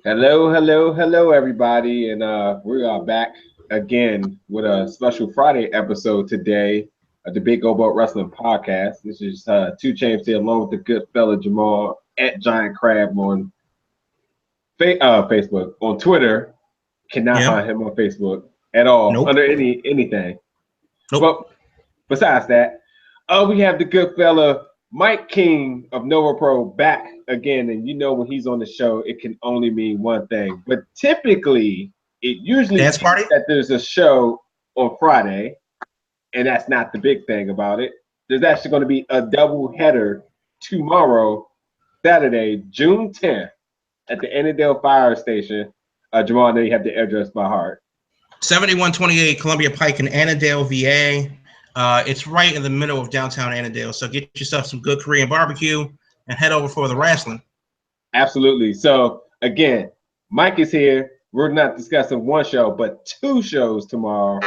Hello, hello, hello, everybody, and we are back again with a special Friday episode today of the Big Go Boat Wrestling Podcast. This is Two Champs here, along with the good fella Jamal at Giant Crab on Facebook, on Twitter. Cannot Yeah. find him on Facebook at all Nope. under anything. Nope. But besides that, we have the good fella Mike King of Nova Pro back again. And you know, when he's on the show, it can only mean one thing. But typically, it usually Dance means party? that there's a show on Friday, and that's not the big thing about it. There's actually going to be a double header tomorrow, Saturday, June 10th, at the Annandale Fire Station. Jamal, I know you have the address by heart. 7128 Columbia Pike in Annandale, VA. It's right in the middle of downtown Annandale. So get yourself some good Korean barbecue and head over for the wrestling. Absolutely. So again, Mike is here. We're not discussing one show, but two shows tomorrow.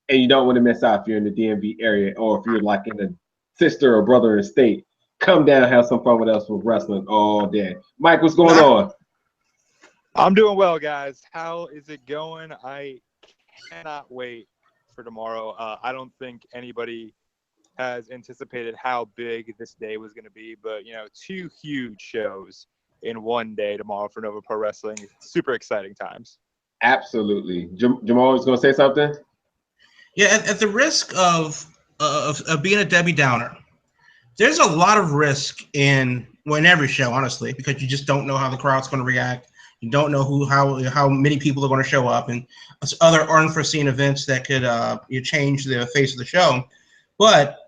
And you don't want to miss out if you're in the DMV area or if you're like in a sister or brother in state. Come down and have some fun with us with wrestling all day. Mike, what's going on? I'm doing well, guys. How is it going? I cannot wait for tomorrow. I don't think anybody has anticipated how big this day was going to be, but two huge shows in one day tomorrow for Nova Pro Wrestling. Super exciting times. Absolutely. Jamal was going to say something? Yeah, at the risk of being a Debbie Downer, there's a lot of risk in every show, honestly, because you just don't know how the crowd's going to react. You don't know how many people are going to show up, and other unforeseen events that could change the face of the show. But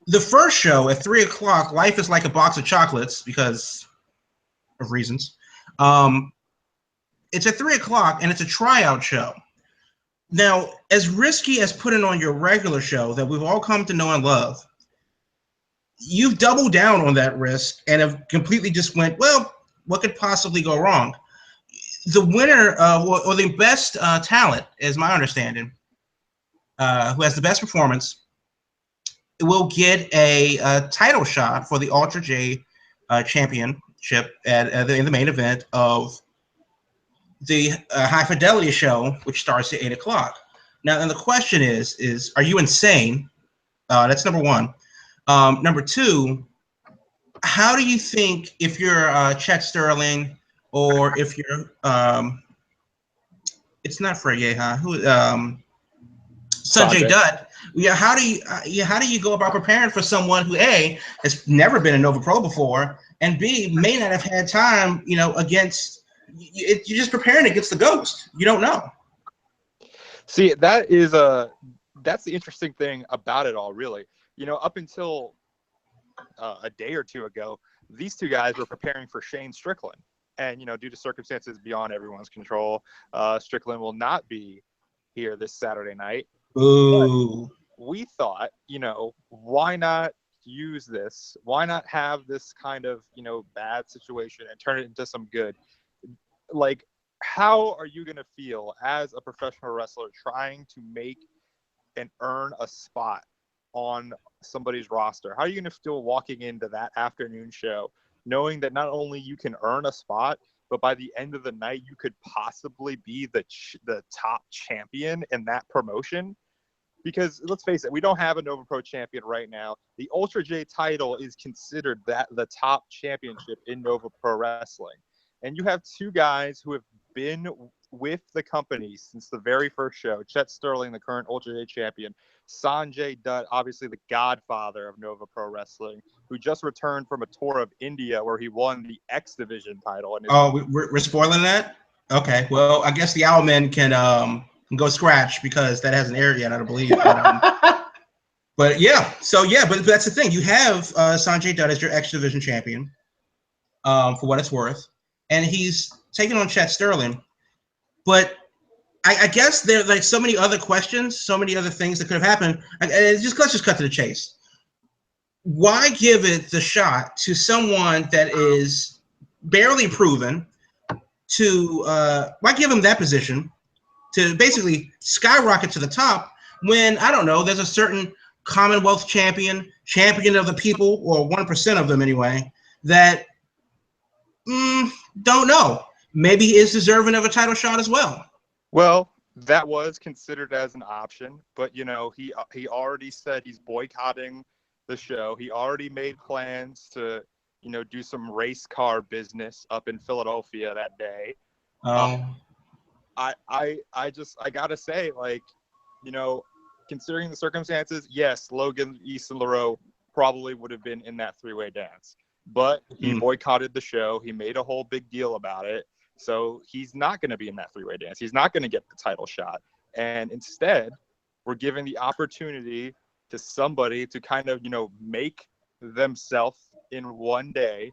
the first show at 3 o'clock, Life is Like a Box of Chocolates, because of reasons. It's at 3 o'clock, and it's a tryout show. Now, as risky as putting on your regular show that we've all come to know and love, you've doubled down on that risk and have completely just went, well, what could possibly go wrong? The winner or the best talent, is my understanding, who has the best performance, will get a title shot for the Ultra J championship in the main event of the High Fidelity show, which starts at 8 o'clock. Now, and the question is are you insane? That's number one. Number two, how do you think if you're Chet Sterling or if you're it's not for Yehi, who Sonjay Dutt? Yeah, how do you go about preparing for someone who A has never been a Nova Pro before, and B may not have had time, against you're just preparing against the ghost. You don't know. See, that's the interesting thing about it all, really. Up until a day or two ago, these two guys were preparing for Shane Strickland. And, due to circumstances beyond everyone's control, Strickland will not be here this Saturday night. Ooh. But we thought, why not use this? Why not have this kind of, bad situation and turn it into some good? Like, how are you going to feel as a professional wrestler trying to make and earn a spot on somebody's roster? How are you going to feel walking into that afternoon show knowing that not only you can earn a spot, but by the end of the night you could possibly be the top champion in that promotion? Because let's face it, we don't have a Nova Pro champion right now. The Ultra J title is considered the top championship in Nova Pro Wrestling. And you have two guys who have been with the company since the very first show. Chet Sterling, the current Ultra J champion. Sonjay Dutt, obviously the godfather of Nova Pro Wrestling, who just returned from a tour of India where he won the X Division title. We're spoiling that? Okay, well, I guess the Owlmen can go scratch because that hasn't aired yet, I don't believe. But yeah, but that's the thing. You have Sonjay Dutt as your X Division champion, for what it's worth, and he's taking on Chet Sterling. But I guess there are like so many other questions, so many other things that could have happened. Let's just cut to the chase. Why give it the shot to someone that is barely proven? Why give him that position to basically skyrocket to the top when, I don't know, there's a certain Commonwealth champion of the people, or 1% of them anyway, that don't know. maybe he is deserving of a title shot as well. Well, that was considered as an option, but you know, he already said he's boycotting the show. He already made plans to, you know, do some race car business up in Philadelphia that day. I gotta say, like, you know, considering the circumstances, yes, Logan II Solaro probably would have been in that three-way dance, but he boycotted the show. He made a whole big deal about it. So he's not going to be in that three-way dance. He's not going to get the title shot. And instead, we're giving the opportunity to somebody to kind of, you know, make themselves in one day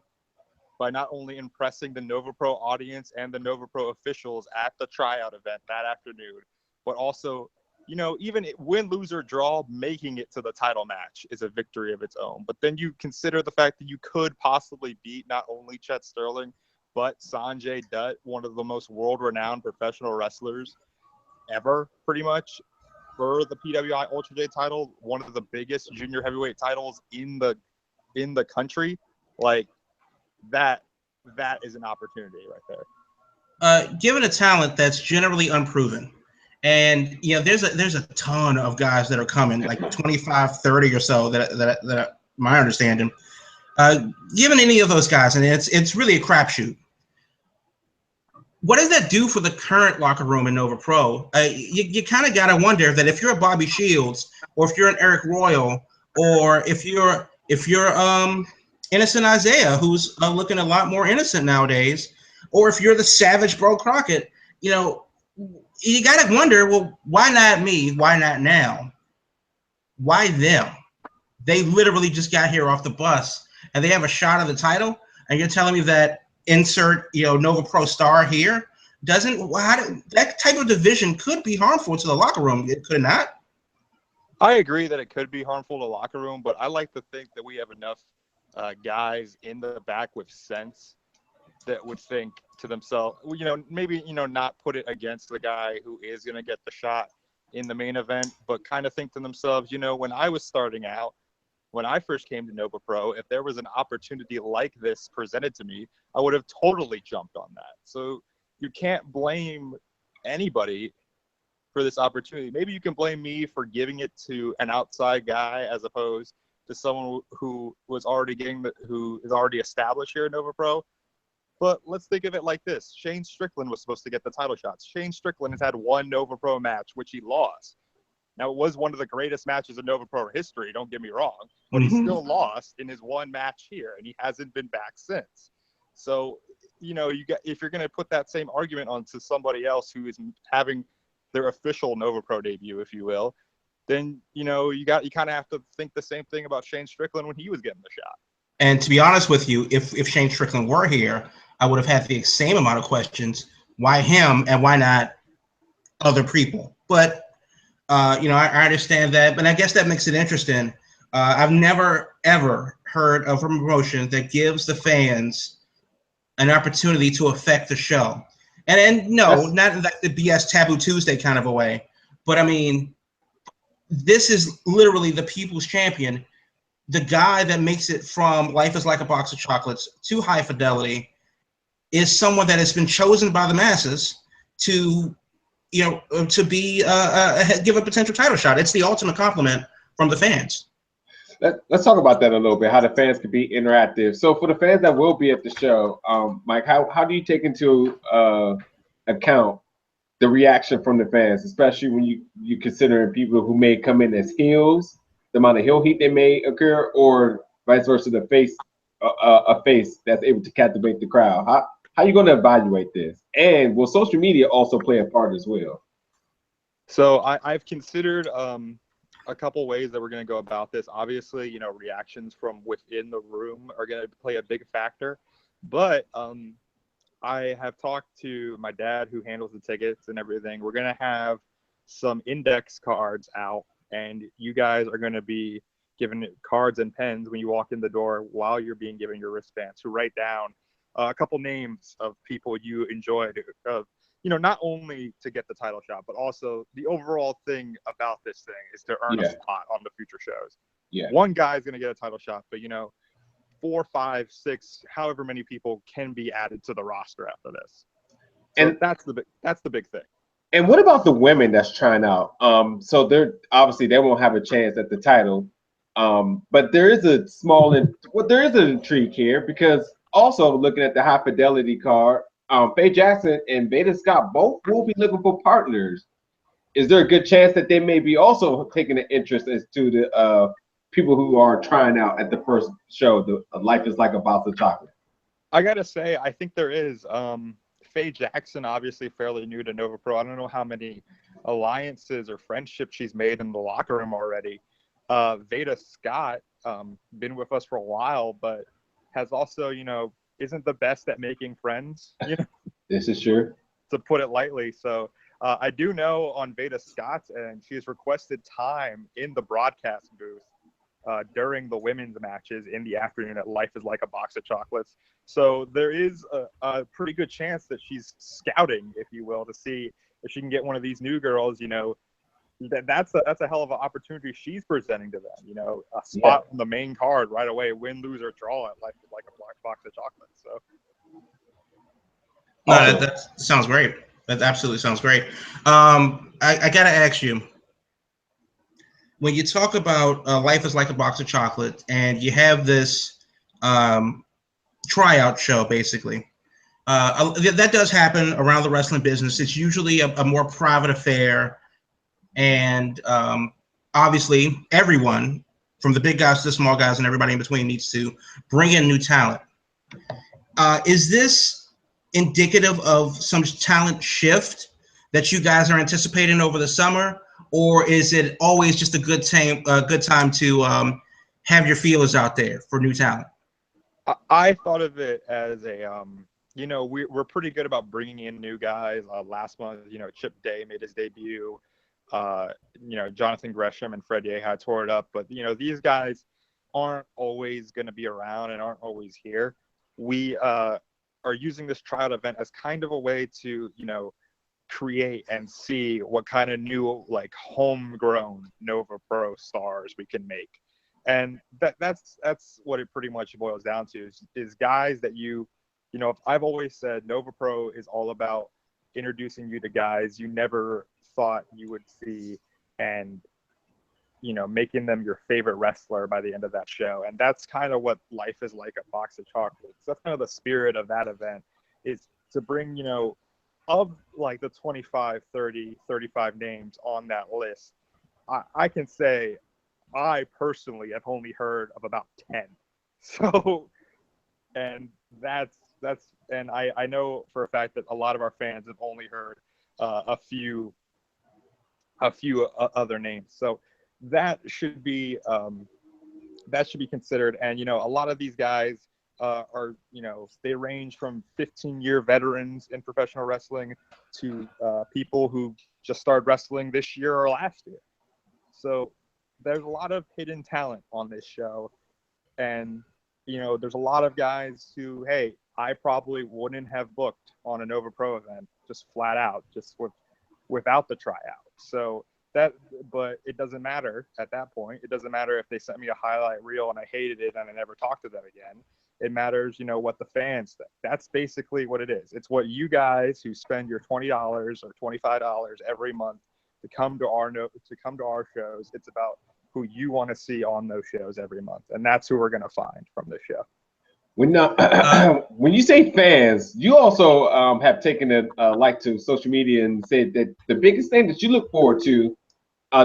by not only impressing the Nova Pro audience and the Nova Pro officials at the tryout event that afternoon, but also, you know, even win, lose, or draw, making it to the title match is a victory of its own. But then you consider the fact that you could possibly beat not only Chet Sterling, but Sonjay Dutt, one of the most world-renowned professional wrestlers ever, pretty much, for the PWI Ultra J title, one of the biggest junior heavyweight titles in the country. Like, that is an opportunity right there. Given a talent that's generally unproven, and you know, there's a ton of guys that are coming, like 25, 30 or so that my understanding. Given any of those guys, and it's really a crapshoot. What does that do for the current locker room in Nova Pro? You kind of got to wonder that if you're a Bobby Shields, or if you're an Eric Royal, or if you're Innocent Isaiah, who's looking a lot more innocent nowadays, or if you're the Savage Bro Crockett, you know, you got to wonder, well, why not me? Why not now? Why them? They literally just got here off the bus, and they have a shot of the title, and you're telling me that insert, you know, Nova Pro star here that type of division could be harmful to the locker room. It could not. I agree that it could be harmful to the locker room, but I like to think that we have enough guys in the back with sense that would think to themselves, you know, maybe, you know, not put it against the guy who is going to get the shot in the main event, but kind of think to themselves, you know, when I was starting out, when I first came to Nova Pro, if there was an opportunity like this presented to me, I would have totally jumped on that. So you can't blame anybody for this opportunity. Maybe you can blame me for giving it to an outside guy as opposed to someone who was already who is already established here at Nova Pro. But let's think of it like this. Shane Strickland was supposed to get the title shots. Shane Strickland has had one Nova Pro match, which he lost. Now, it was one of the greatest matches in Nova Pro history, don't get me wrong, but he still lost in his one match here, and he hasn't been back since. So, you know, if you're going to put that same argument onto somebody else who is having their official Nova Pro debut, if you will, then, you know, you kind of have to think the same thing about Shane Strickland when he was getting the shot. And to be honest with you, if Shane Strickland were here, I would have had the same amount of questions. Why him and why not other people? But you know, I understand that, but I guess that makes it interesting. I've never, ever heard of a promotion that gives the fans an opportunity to affect the show. And no, not in like the BS Taboo Tuesday kind of a way, but I mean, this is literally the people's champion, the guy that makes it from Life is Like a Box of Chocolates to High Fidelity is someone that has been chosen by the masses to, you know, to be give a potential title shot. It's the ultimate compliment from the fans. Let's talk about that a little bit, how the fans can be interactive. So for the fans that will be at the show, Mike, how do you take into account the reaction from the fans, especially when you considering people who may come in as heels, the amount of heel heat they may occur, or vice versa, the face, a face that's able to captivate the crowd? How are you going to evaluate this? And will social media also play a part as well? So I've considered a couple ways that we're going to go about this. Obviously, you know, reactions from within the room are going to play a big factor. But I have talked to my dad who handles the tickets and everything. We're going to have some index cards out, and you guys are going to be given cards and pens when you walk in the door while you're being given your wristbands to write down a couple names of people you enjoyed, you know, not only to get the title shot, but also the overall thing about this thing is to earn a spot on the future shows. Yeah. One guy is going to get a title shot, but, you know, 4, 5, 6, however many people can be added to the roster after this. So And that's the big thing. and what about the women that's trying out? So they're obviously they won't have a chance at the title. But there is a there is an intrigue here because also looking at the high fidelity card, Faye Jackson and Veda Scott both will be looking for partners. Is there a good chance that they may be also taking an interest as to the people who are trying out at the first show, the Life is Like a Box of Chocolate? I gotta say, I think there is. Faye Jackson, obviously fairly new to Nova Pro. I don't know how many alliances or friendships she's made in the locker room already. Veda Scott, been with us for a while, but has also, isn't the best at making friends, This is true. to put it lightly. So I do know on Veda Scott's end, she's requested time in the broadcast booth during the women's matches in the afternoon at Life is Like a Box of Chocolates. So there is a pretty good chance that she's scouting, if you will, to see if she can get one of these new girls, that's a hell of an opportunity she's presenting to them, a spot on the main card right away, win, lose, or draw at Life is Like a Box of Chocolates. So. No, that sounds great. That absolutely sounds great. I got to ask you, when you talk about Life is Like a Box of Chocolate and you have this tryout show, basically, that does happen around the wrestling business. It's usually a more private affair. And obviously, everyone, from the big guys to the small guys and everybody in between, needs to bring in new talent. Is this indicative of some talent shift that you guys are anticipating over the summer, or is it always just a good time to have your feelers out there for new talent? I thought of it as a we're pretty good about bringing in new guys. Last month, Chip Day made his debut. Jonathan Gresham and Fred Yehi tore it up, but these guys aren't always going to be around and aren't always here. We are using this tryout event as kind of a way to, create and see what kind of new, like, homegrown Nova Pro stars we can make. And that's what it pretty much boils down to is guys that I've always said Nova Pro is all about introducing you to guys you never thought you would see and making them your favorite wrestler by the end of that show. And that's kind of what Life is Like a Box of Chocolates. That's kind of the spirit of that event, is to bring, of like the 25, 30, 35 names on that list, I can say I personally have only heard of about 10. So, and and I know for a fact that a lot of our fans have only heard a few other names. So that should be considered. And a lot of these guys are they range from 15-year veterans in professional wrestling to people who just started wrestling this year or last year. So there's a lot of hidden talent on this show, and there's a lot of guys who, hey, I probably wouldn't have booked on a Nova Pro event just flat out, just without the tryout. So but it doesn't matter at that point. It doesn't matter if they sent me a highlight reel and I hated it and I never talked to them again. It matters, what the fans think. That's basically what it is. It's what you guys who spend your $20 or $25 every month to come to our shows. It's about who you want to see on those shows every month, and that's who we're going to find from this show. When you say fans, you also have taken it to social media and said that the biggest thing that you look forward to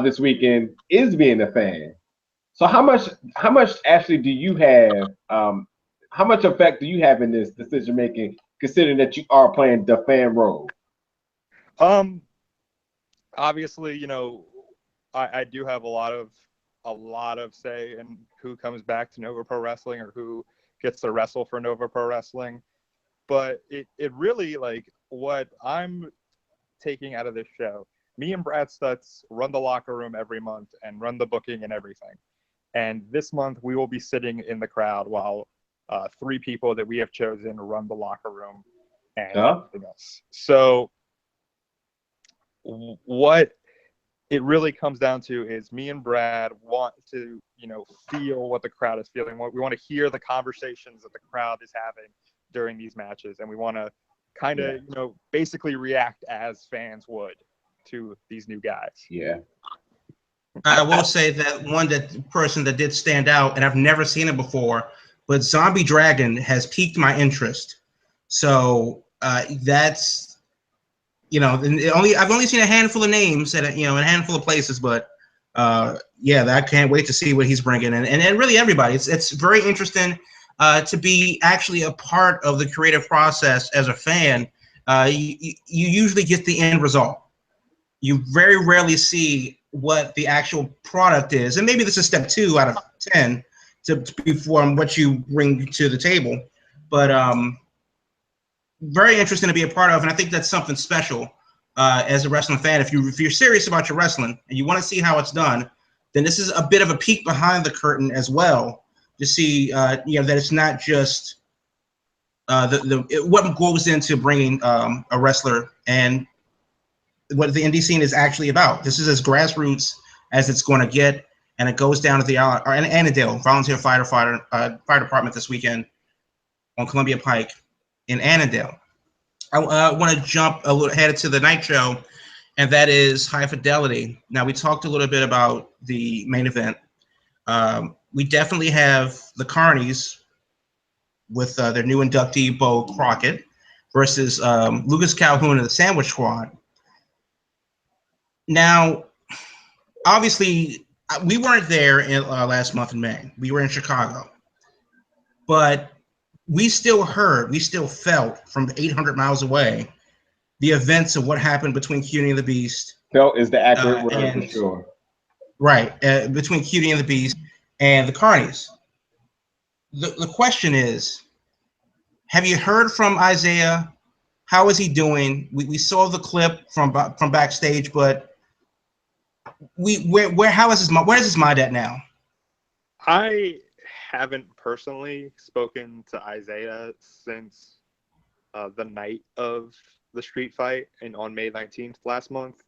this weekend is being a fan. So how much actually do you have? How much effect do you have in this decision making, considering that you are playing the fan role? Obviously, I do have a lot of say in who comes back to Nova Pro Wrestling or who gets to wrestle for Nova Pro Wrestling. But it really, like, what I'm taking out of this show, me and Brad Stutz run the locker room every month and run the booking and everything. And this month we will be sitting in the crowd while 3 people that we have chosen run the locker room and everything else. So what it really comes down to is me and Brad want to, feel what the crowd is feeling. We want to hear the conversations that the crowd is having during these matches, and we want to kind of, basically react as fans would to these new guys. Yeah. I will say that person that did stand out, and I've never seen it before, but Zombie Dragon has piqued my interest. So that's, I've only seen a handful of names at in a handful of places, but I can't wait to see what he's bringing in, and really everybody. It's very interesting to be actually a part of the creative process as a fan. You usually get the end result. You very rarely see what the actual product is, and maybe this is step 2 out of 10 to from what you bring to the table. But very interesting to be a part of, and I think that's something special as a wrestling fan. If you're serious about your wrestling and you want to see how it's done, then this is a bit of a peek behind the curtain as well to see that it's not just what goes into bringing a wrestler and what the indie scene is actually about. This is as grassroots as it's going to get, and it goes down at the Annandale Volunteer Fire Department this weekend on Columbia Pike in Annandale. I want to jump a little ahead to the night show, and that is High Fidelity. Now, we talked a little bit about the main event. We definitely have the Carnies with their new inductee, Bo Crockett, versus Lucas Calhoun and the Sandwich Squad. Now, obviously, we weren't there in last month in May. We were in Chicago. But we still felt from 800 miles away the events of what happened between Cutie and the Beast. Felt is the accurate word for sure. Right, between Cutie and the Beast and the Carnies. The question is, have you heard from Isaiah? How is he doing? We saw the clip from backstage, but where is his mind at now? I haven't personally spoken to Isaiah since the night of the street fight on May 19th last month.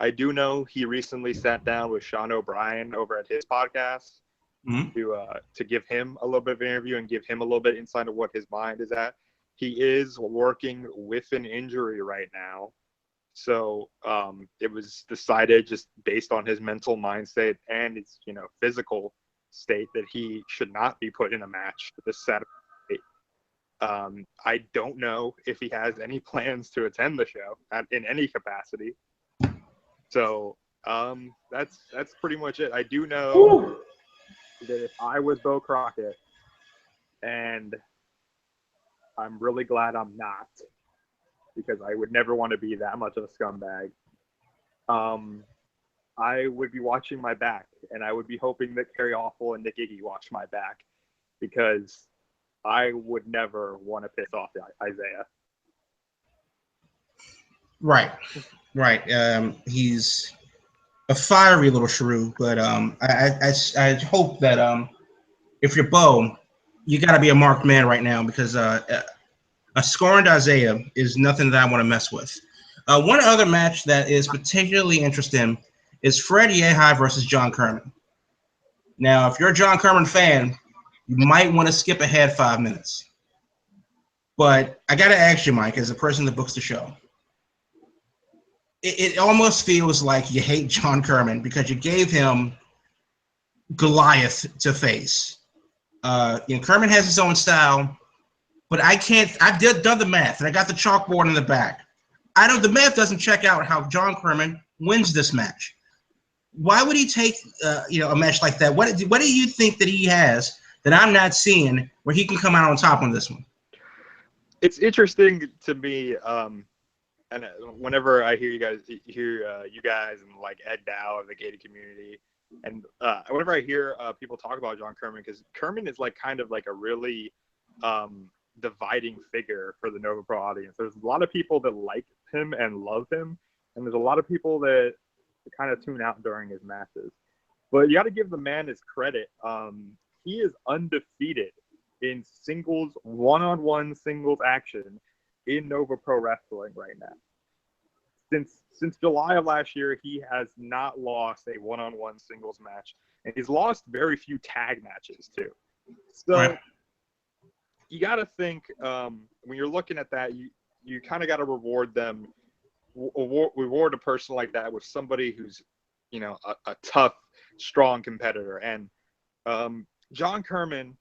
I do know he recently sat down with Sean O'Brien over at his podcast to give him a little bit of an interview and give him a little bit of insight of what his mind is at. He is working with an injury right now. So it was decided, just based on his mental mind state and his physical state, that he should not be put in a match this Saturday. I don't know if he has any plans to attend the show in any capacity. So that's pretty much it. I do know that if I was Bo Crockett, and I'm really glad I'm not, because I would never want to be that much of a scumbag, I would be watching my back, and I would be hoping that Kerry Awful and Nick Iggy watch my back, because I would never want to piss off Isaiah. Right. He's a fiery little shrew, but I hope that if you're Bo, you got to be a marked man right now, because a scorned Isaiah is nothing that I want to mess with. One other match that is particularly interesting is Fred Yehi versus John Kerman. Now, if you're a John Kerman fan, you might want to skip ahead 5 minutes. But I got to ask you, Mike, as a person that books the show, it almost feels like you hate John Kerman because you gave him Goliath to face. Kerman has his own style, but I've done the math, and I got the chalkboard in the back. The math doesn't check out how John Kerman wins this match. Why would he take a match like that? What do you think that he has that I'm not seeing where he can come out on top on this one? It's interesting to me, and whenever I hear you guys and like Ed Dow of the gated community, and whenever I hear people talk about John Kerman, because Kerman is like kind of like a really dividing figure for the Nova Pro audience. There's a lot of people that like him and love him, and there's a lot of people that kind of tune out during his matches. But you got to give the man his credit. He is undefeated in singles, one-on-one singles action in Nova Pro Wrestling right now. Since July of last year, he has not lost a one-on-one singles match, and he's lost very few tag matches too. So, right. you got to think when you're looking at that, you kind of got to reward them, reward a person like that with somebody who's, you know, a tough, strong competitor. And John Kerman,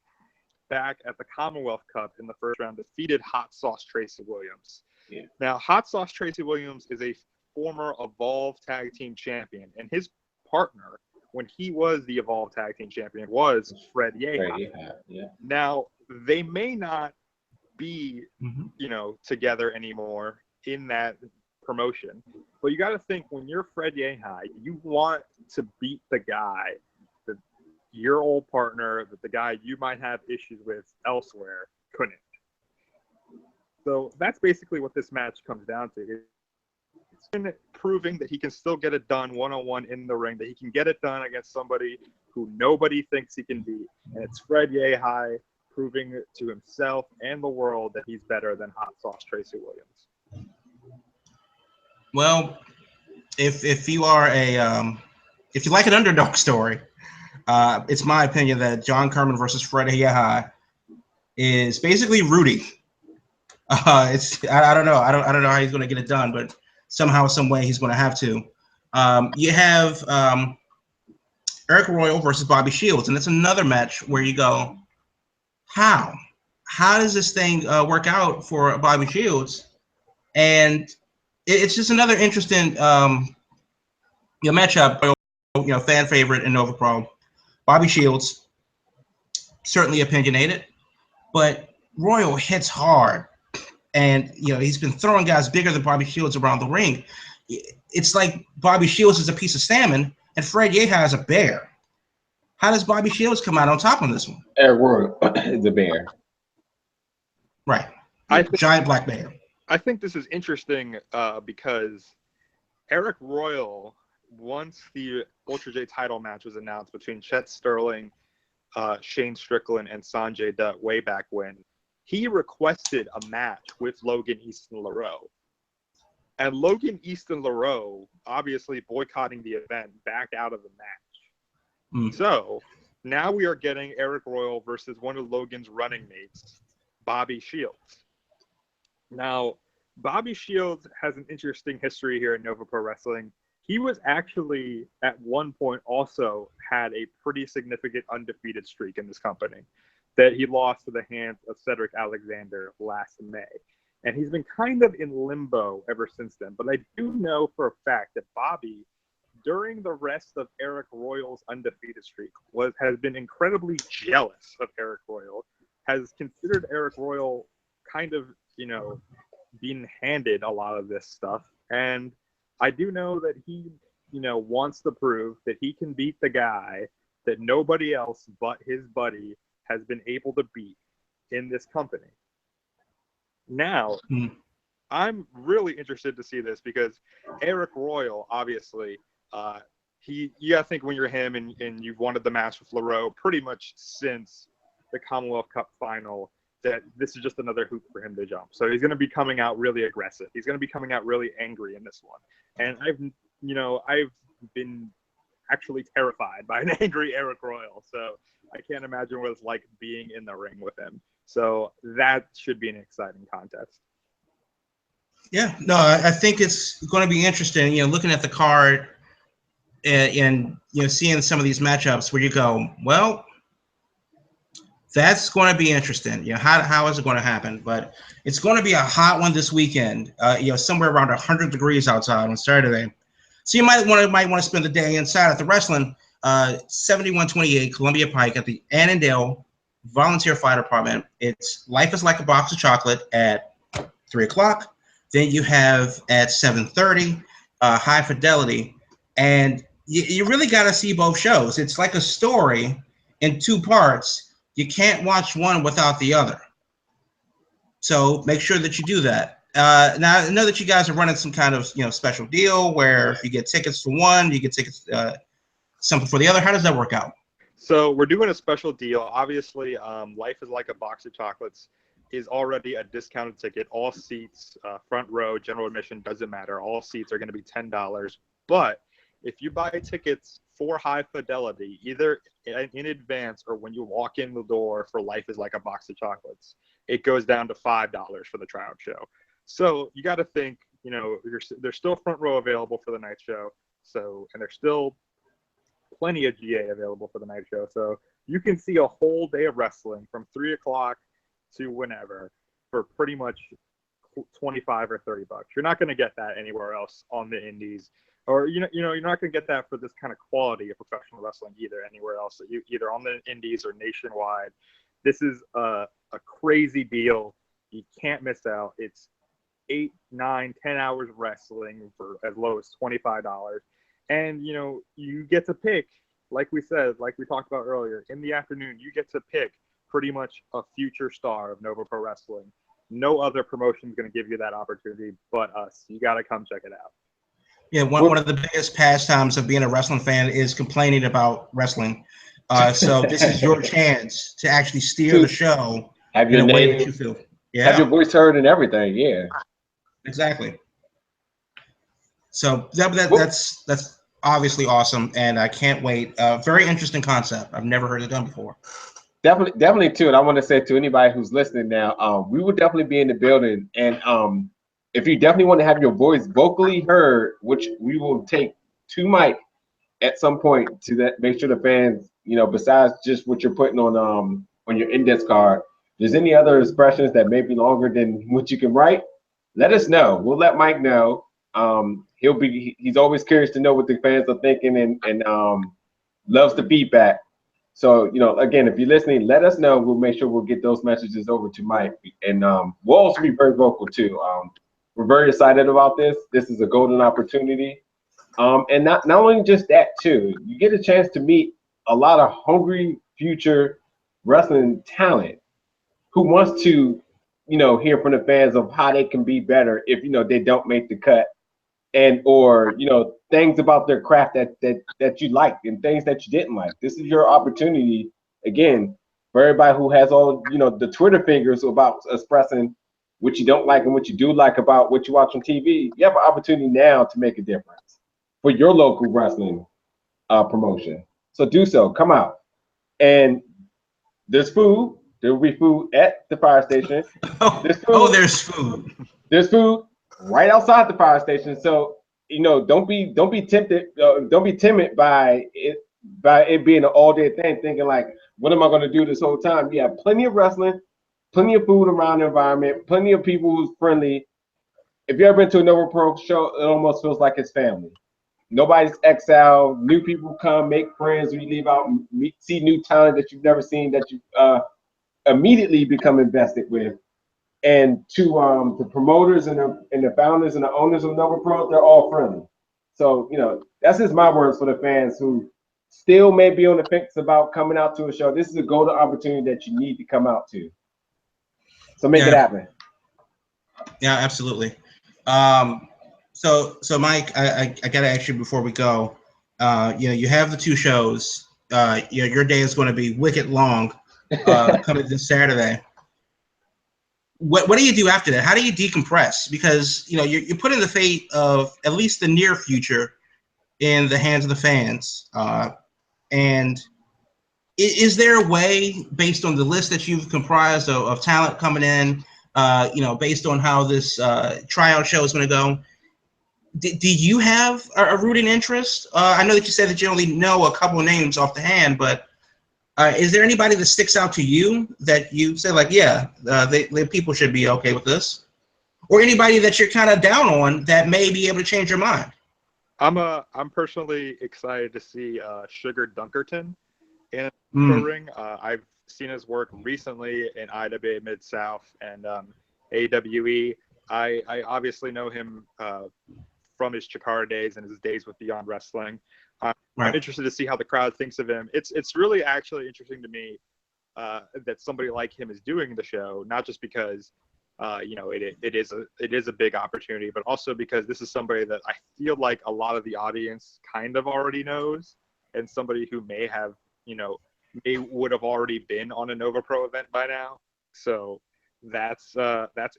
back at the Commonwealth Cup in the first round, defeated Hot Sauce Tracy Williams. Yeah. Now, Hot Sauce Tracy Williams is a former Evolve Tag Team champion, and his partner, when he was the Evolve Tag Team champion, was Fred Yehi. Yeah. Now, they may not be, you know, together anymore in that promotion, but you got to think, when you're Fred Yehi, you want to beat the guy, your old partner, that the guy you might have issues with elsewhere couldn't. So that's basically what this match comes down to. It's been proving that he can still get it done one-on-one in the ring, that he can get it done against somebody who nobody thinks he can beat. And it's Fred Yehi proving to himself and the world that he's better than Hot Sauce Tracy Williams. Well, if you are if you like an underdog story, it's my opinion that John Kerman versus Fred Yehi is basically Rudy. I don't know. I don't know how he's going to get it done, but somehow, some way, he's going to have to. You have Eric Royal versus Bobby Shields, and it's another match where you go, how does this thing work out for Bobby Shields? And it's just another interesting matchup. Fan favorite in Nova Pro. Bobby Shields, certainly opinionated, but Royal hits hard. And, he's been throwing guys bigger than Bobby Shields around the ring. It's like Bobby Shields is a piece of salmon and Fred Yehi is a bear. How does Bobby Shields come out on top on this one? Eric Royal is a bear. Right. Giant black bear. I think this is interesting because Eric Royal, once the Ultra J title match was announced between Chet Sterling, Shane Strickland, and Sonjay Dutt way back when, he requested a match with Logan Easton LaRoe. And Logan Easton LaRoe, obviously boycotting the event, backed out of the match. So now we are getting Eric Royal versus one of Logan's running mates, Bobby Shields. Now, Bobby Shields has an interesting history here in Nova Pro Wrestling. He was actually, at one point, also had a pretty significant undefeated streak in this company that he lost to the hands of Cedric Alexander last May. And he's been kind of in limbo ever since then. But I do know for a fact that Bobby, during the rest of Eric Royal's undefeated streak, has been incredibly jealous of Eric Royal, has considered Eric Royal kind of, being handed a lot of this stuff. And I do know that he, wants to prove that he can beat the guy that nobody else but his buddy has been able to beat in this company. Now, I'm really interested to see this because Eric Royal, obviously, you gotta think when you're him and you've wanted the match with LaRoe pretty much since the Commonwealth Cup final, that this is just another hoop for him to jump. So he's going to be coming out really aggressive. He's going to be coming out really angry in this one. And I've been actually terrified by an angry Eric Royal. So I can't imagine what it's like being in the ring with him. So that should be an exciting contest. Yeah, no, I think it's going to be interesting, looking at the card and seeing some of these matchups where you go, well, that's going to be interesting. How is it going to happen? But it's going to be a hot one this weekend. Somewhere around 100 degrees outside on Saturday. So you might want to spend the day inside at the wrestling 7128 Columbia Pike at the Annandale Volunteer Fire Department. It's Life is Like a Box of Chocolate at 3:00. Then you have at 7:30 High Fidelity, and you really got to see both shows. It's like a story in two parts. You can't watch one without the other. So make sure that you do that. Now, I know that you guys are running some kind of special deal where you get tickets for one, you get tickets something for the other. How does that work out? So we're doing a special deal. Obviously, Life is Like a Box of Chocolates is already a discounted ticket. All seats, front row, general admission, doesn't matter. All seats are going to be $10. But if you buy tickets for high fidelity, either in advance or when you walk in the door for Life is Like a Box of Chocolates, it goes down to $5 for the tryout show. So you got to think, there's still front row available for the night show. So, and there's still plenty of GA available for the night show. So you can see a whole day of wrestling from 3 o'clock to whenever for pretty much 25 or 30 bucks. You're not going to get that anywhere else on the indies, or you're not going to get that for this kind of quality of professional wrestling anywhere else, either on the indies or nationwide. This is a crazy deal. You can't miss out. It's 8, 9, 10 hours of wrestling for as low as $25. And, you get to pick, like we talked about earlier, in the afternoon, you get to pick pretty much a future star of Nova Pro Wrestling. No other promotion is going to give you that opportunity but us. You got to come check it out. Yeah, one of the biggest pastimes of being a wrestling fan is complaining about wrestling. So this is your chance to actually steer the show in a way that you feel. Yeah. Have your voice heard and everything. Yeah. Exactly. So that's obviously awesome, and I can't wait. Very interesting concept. I've never heard it done before. Definitely too. And I want to say to anybody who's listening now, we will definitely be in the building. And if you definitely want to have your voice vocally heard, which we will take to Mike at some point to make sure the fans, besides just what you're putting on your index card, if there's any other expressions that may be longer than what you can write, let us know. We'll let Mike know. He's always curious to know what the fans are thinking and loves the feedback. So, again, if you're listening, let us know. We'll make sure we'll get those messages over to Mike. And we'll also be very vocal, too. We're very excited about this. This is a golden opportunity. And not only just that, too. You get a chance to meet a lot of hungry future wrestling talent who wants to, hear from the fans of how they can be better if, they don't make the cut. And or things about their craft that you liked and things that you didn't like. This is your opportunity again for everybody who has all the Twitter fingers about expressing what you don't like and what you do like about what you watch on TV. You have an opportunity now to make a difference for your local wrestling promotion. So do so. Come out, and there's food. There will be food at the fire station. There's food. There's food right outside the fire station. So, don't be tempted, don't be timid by it being an all-day thing, thinking like, what am I going to do this whole time? You have plenty of wrestling, plenty of food around the environment, plenty of people who's friendly. If you ever been to a Nova Pro show, it almost feels like it's family. Nobody's exiled. New people come, make friends. We leave out, see new talent that you've never seen, that you immediately become invested with. And to the promoters and the founders and the owners of Nova Pro, they're all friendly. So, that's just my words for the fans who still may be on the fence about coming out to a show. This is a golden opportunity that you need to come out to. So make it happen. Yeah, absolutely. So Mike, I got to ask you before we go, you have the 2 shows. Your day is going to be wicked long coming this Saturday. What do you do after that? How do you decompress? Because you're putting the fate of at least the near future in the hands of the fans. And is there a way, based on the list that you've comprised of talent coming in, based on how this tryout show is going to go, do you have a rooting interest? I know that you said that you only know a couple of names off the hand, but is there anybody that sticks out to you that you say like, the people should be okay with this, or anybody that you're kind of down on that may be able to change your mind? I'm personally excited to see Sugar Dunkerton in the ring. I've seen his work recently in IWA Mid-South and AWE. I obviously know him from his Chikara days and his days with Beyond Wrestling. I'm interested to see how the crowd thinks of him. It's really actually interesting to me that somebody like him is doing the show, not just because it is a big opportunity, but also because this is somebody that I feel like a lot of the audience kind of already knows, and somebody who may would have already been on a Nova Pro event by now. So that's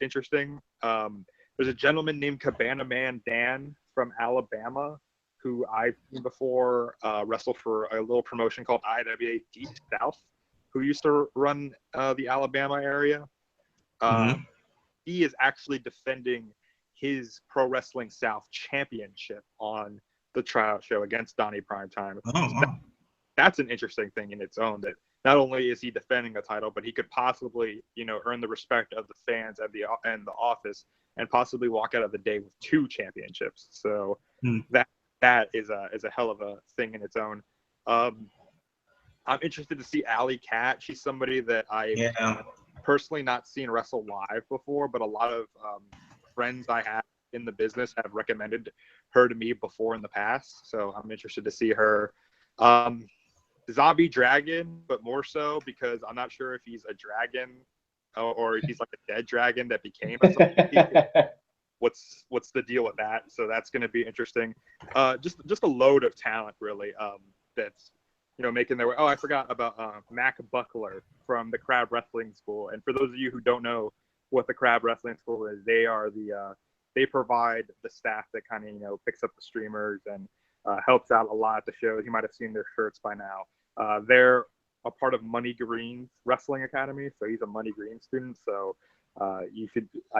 interesting. There's a gentleman named Cabana Man Dan from Alabama who I've seen before, wrestle for a little promotion called IWA Deep South, who used to run the Alabama area. He is actually defending his Pro Wrestling South championship on the tryout show against Donnie Primetime. That's an interesting thing in its own, that not only is he defending a title, but he could possibly, earn the respect of the fans and the office, and possibly walk out of the day with 2 championships. So that is a hell of a thing in its own. I'm interested to see Alley Cat. She's somebody that I've personally not seen wrestle live before, but a lot of friends I have in the business have recommended her to me before in the past. So I'm interested to see her. Zombie Dragon, but more so because I'm not sure if he's a dragon or if he's like a dead dragon that became a zombie. What's the deal with that? So that's going to be interesting. Just a load of talent, really, that's making their way. Oh, I forgot about Mac Buckler from the Crab Wrestling School. And for those of you who don't know what the Crab Wrestling School is, they provide the staff that kind of picks up the streamers and helps out a lot at the shows. You might have seen their shirts by now. They're a part of Money Green's Wrestling Academy, so he's a Money Green student. So I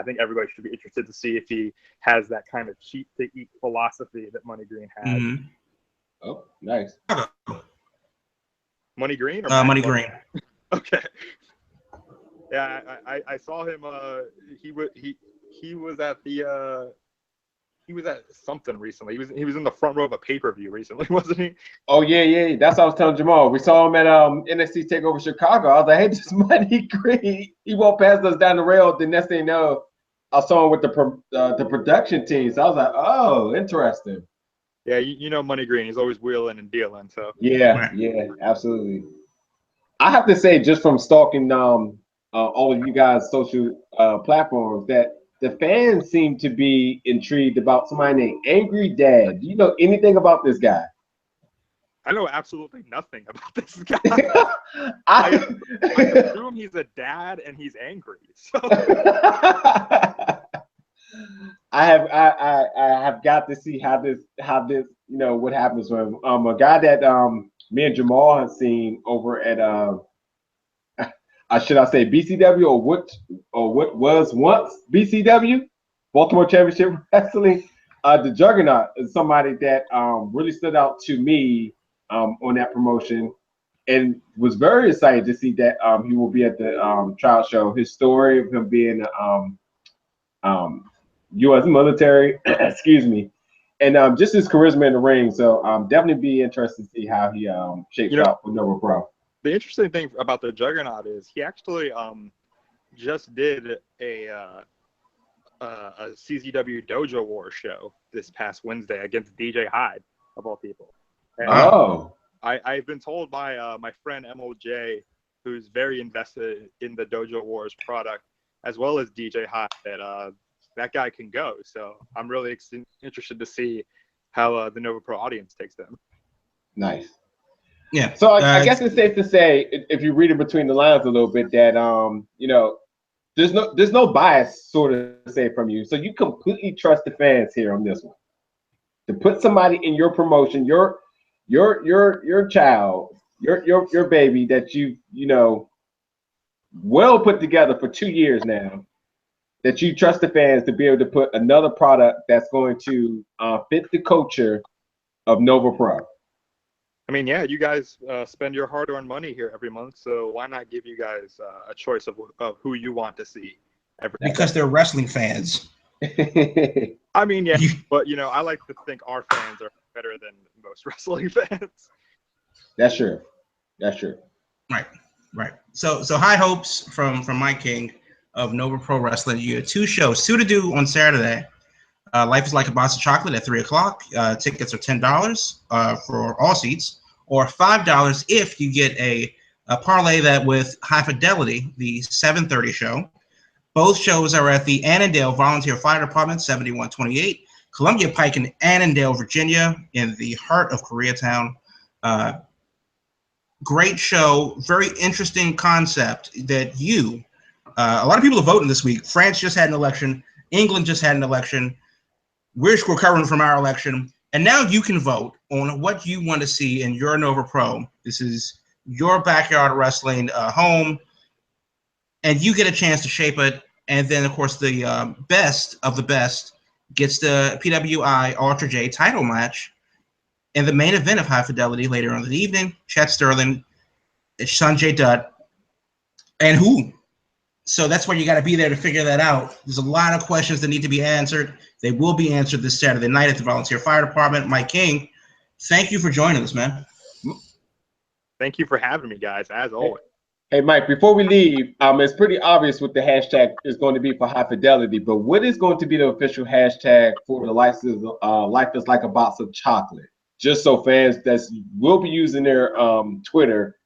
think everybody should be interested to see if he has that kind of cheap to eat philosophy that Money Green has. Oh, nice. Money Green or Money Green? Okay. Yeah, I saw him. He was at the. He was at something recently. He was in the front row of a pay-per-view recently, wasn't he? Oh yeah. That's what I was telling Jamal. We saw him at NXT Takeover Chicago. I was like, hey, this Money Green. He walked past us down the rail. The next thing you know, I saw him with the production team. So I was like, oh, interesting. Yeah, Money Green. He's always wheeling and dealing. So yeah, absolutely. I have to say, just from stalking all of you guys' social platforms, that the fans seem to be intrigued about somebody named Angry Dad. Do you know anything about this guy? I know absolutely nothing about this guy. I assume he's a dad and he's angry. So. I have got to see how this what happens when a guy that me and Jamal have seen over at should I say BCW or what was once BCW, Baltimore Championship Wrestling. The Juggernaut is somebody that really stood out to me on that promotion, and was very excited to see that he will be at the trial show. His story of him being U.S. military, excuse me, and just his charisma in the ring. So definitely be interested to see how he shapes out for Nova Pro. The interesting thing about the Juggernaut is he actually just did a CZW Dojo War show this past Wednesday against DJ Hyde, of all people. And I've been told by my friend MOJ, who's very invested in the Dojo Wars product, as well as DJ Hyde, that that guy can go. So I'm really interested to see how the Nova Pro audience takes them. Nice. Yeah. So I guess it's safe to say, if you read it between the lines a little bit, that there's no bias, sort of say, from you. So you completely trust the fans here on this one to put somebody in your promotion, your child, your baby that you well put together for 2 years now, that you trust the fans to be able to put another product that's going to fit the culture of Nova Pro. I mean, yeah, you guys spend your hard-earned money here every month, so why not give you guys a choice of who you want to see every month? Because they're wrestling fans. I mean, yeah, but I like to think our fans are better than most wrestling fans. That's true. Right. So high hopes from Mike King of Nova Pro Wrestling. You have 2 shows, 2 to do on Saturday. Life is Like a Box of Chocolate at 3:00. Tickets are $10 for all seats, or $5 if you get a parlay that with High Fidelity, the 7:30 show. Both shows are at the Annandale Volunteer Fire Department, 7128 Columbia Pike in Annandale, Virginia, in the heart of Koreatown. Great show, very interesting concept that a lot of people are voting this week. France just had an election. England just had an election. We're recovering from our election, And now you can vote on what you want to see in your Nova Pro. This is your backyard wrestling home, and you get a chance to shape it. And then, of course, the best of the best gets the PWI Ultra J title match in the main event of High Fidelity later on in the evening. Chad Sterling, Sonjay Dutt, and who? So that's where you got to be there to figure that out. There's a lot of questions that need to be answered. They will be answered this Saturday night at the Volunteer Fire Department. Mike King, thank you for joining us, man. Thank you for having me, guys, as always. Hey, Mike, before we leave, it's pretty obvious what the hashtag is going to be for High Fidelity, but what is going to be the official hashtag for the Life is Like a Box of Chocolate? Just so fans that will be using their Twitter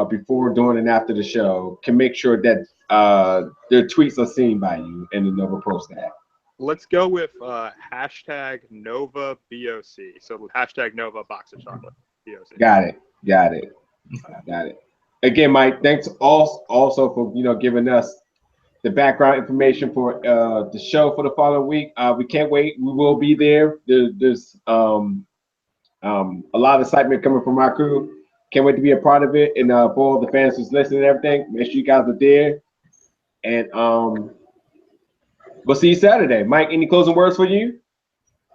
before, during, and after the show can make sure that their tweets are seen by you and the Nova Pro staff. Let's go with hashtag Nova BOC. So hashtag Nova Box of Chocolate BOC. Got it. Again, Mike, thanks also for giving us the background information for the show for the following week. We can't wait. We will be there. There's a lot of excitement coming from our crew. Can't wait to be a part of it. And for all the fans who's listening and everything, make sure you guys are there. And we'll see you Saturday. Mike, any closing words for you?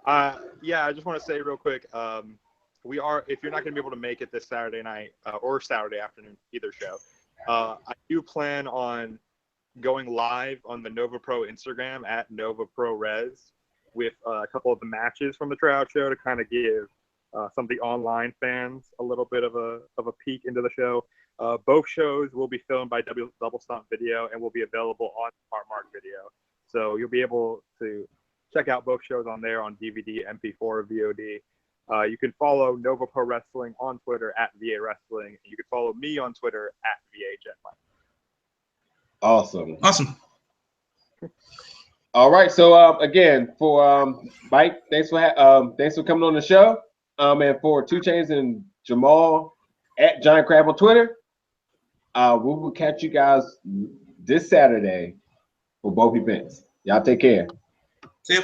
Yeah, I just want to say real quick, if you're not going to be able to make it this Saturday night or Saturday afternoon, either show, I do plan on going live on the Nova Pro Instagram at Nova Pro Res with a couple of the matches from the tryout show to kind of give some of the online fans a little bit of a peek into the show. Both shows will be filmed by Double Stomp Video and will be available on Smart Mark Video. So you'll be able to check out both shows on there on DVD, MP4, or VOD. You can follow Nova Pro Wrestling on Twitter at VA Wrestling. You can follow me on Twitter at VA Awesome. All right. So again, for Mike, thanks for coming on the show. And for 2 Chainz and Jamal at Giant Crab on Twitter, we will catch you guys this Saturday for both events. Y'all take care. See you.